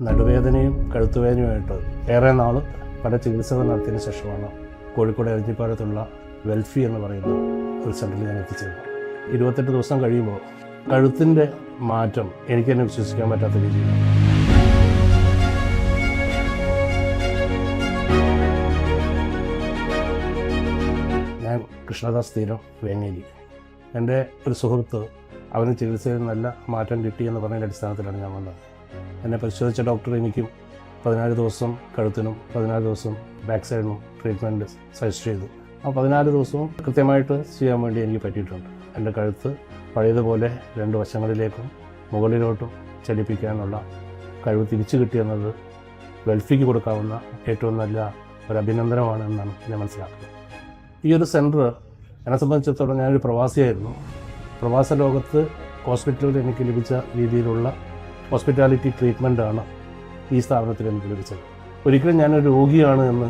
നടുവേദനയും കഴുത്തുവേദനയുമായിട്ട് ഏറെ നാൾ പല ചികിത്സകൾ നടത്തിയതിന് ശേഷമാണ് കോഴിക്കോട് എരഞ്ഞിപ്പാലത്തുള്ള വെൽഫി എന്ന് പറയുന്ന ഒരു സെൻറ്ററിൽ ഞാൻ എത്തിച്ചേർന്നു. 28 ദിവസം കഴിയുമ്പോൾ കഴുത്തിൻ്റെ മാറ്റം എനിക്ക് തന്നെ വിശ്വസിക്കാൻ പറ്റാത്ത രീതിയിലാണ്. ഞാൻ കൃഷ്ണദാസ് തീരം വേങ്ങേരി. എൻ്റെ ഒരു സുഹൃത്ത് അവന് ചികിത്സയിൽ നല്ല മാറ്റം കിട്ടിയെന്ന് പറഞ്ഞതിൻ്റെ അടിസ്ഥാനത്തിലാണ് ഞാൻ വന്നത്. എന്നെ പരിശോധിച്ച ഡോക്ടർ എനിക്കും 14 ദിവസം കഴുത്തിനും 14 ദിവസം ബാക്ക് സൈഡിനും ട്രീറ്റ്മെൻറ്റ് സജസ്റ്റ് ചെയ്തു. ആ 14 ദിവസവും കൃത്യമായിട്ട് ചെയ്യാൻ വേണ്ടി എനിക്ക് പറ്റിയിട്ടുണ്ട്. എൻ്റെ കഴുത്ത് പഴയതുപോലെ 2 വശങ്ങളിലേക്കും മുകളിലോട്ടും ചലിപ്പിക്കാനുള്ള കഴിവ് തിരിച്ചു കിട്ടിയെന്നത് വെൽഫിക്ക് കൊടുക്കാവുന്ന ഏറ്റവും നല്ല ഒരു അഭിനന്ദനമാണ് എന്നാണ് ഞാൻ മനസ്സിലാക്കുന്നത്. ഈ ഒരു സെൻറ്റർ എന്നെ സംബന്ധിച്ചിടത്തോളം ഞാനൊരു പ്രവാസിയായിരുന്നു. പ്രവാസ ലോകത്ത് ഹോസ്പിറ്റലിൽ എനിക്ക് ലഭിച്ച രീതിയിലുള്ള ഹോസ്പിറ്റാലിറ്റി ട്രീറ്റ്മെൻറ്റാണ് ഈ സ്ഥാപനത്തിൽ എനിക്ക് ലഭിച്ചത്. ഒരിക്കലും ഞാനൊരു രോഗിയാണ് എന്ന്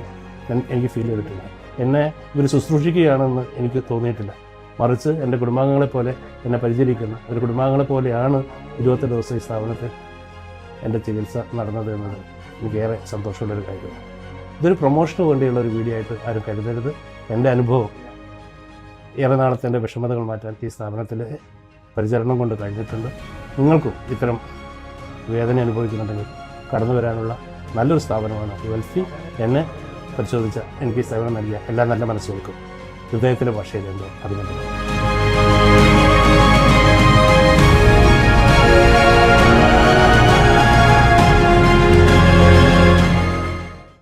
എനിക്ക് ഫീൽ ചെയ്തിട്ടില്ല. എന്നെ ഇവർ ശുശ്രൂഷിക്കുകയാണെന്ന് എനിക്ക് തോന്നിയിട്ടില്ല. മറിച്ച് എൻ്റെ കുടുംബാംഗങ്ങളെ പോലെ എന്നെ പരിചരിക്കുന്ന ഒരു കുടുംബാംഗങ്ങളെ പോലെയാണ് 28 ദിവസം ഈ സ്ഥാപനത്തിൽ എൻ്റെ ചികിത്സ നടന്നത് എന്നത് എനിക്കേറെ സന്തോഷമുള്ളൊരു കാര്യമാണ്. ഇതൊരു പ്രൊമോഷന് വേണ്ടിയുള്ള ഒരു വീഡിയോ ആയിട്ട് ആരും കരുതരുത്. എൻ്റെ അനുഭവം ഏറെ നാളത്തെ എൻ്റെ വിഷമതകൾ മാറ്റാൻ ഈ സ്ഥാപനത്തിലെ പരിചരണം കൊണ്ട് കഴിഞ്ഞിട്ടുണ്ട്. നിങ്ങൾക്കും ഇത്തരം വേദന അനുഭവിക്കുന്നുണ്ടെങ്കിൽ കടന്നു വരാനുള്ള നല്ലൊരു സ്ഥാപനമാണ് വെൽഫി. എന്നെ പരിശോധിച്ച എനിക്ക് ഈ സേവനം നൽകിയ എല്ലാ നല്ല മനസ്സുകൾക്കും ഹൃദയത്തിലെ ഭാഷയിൽ എന്തോ അഭിനന്ദനം.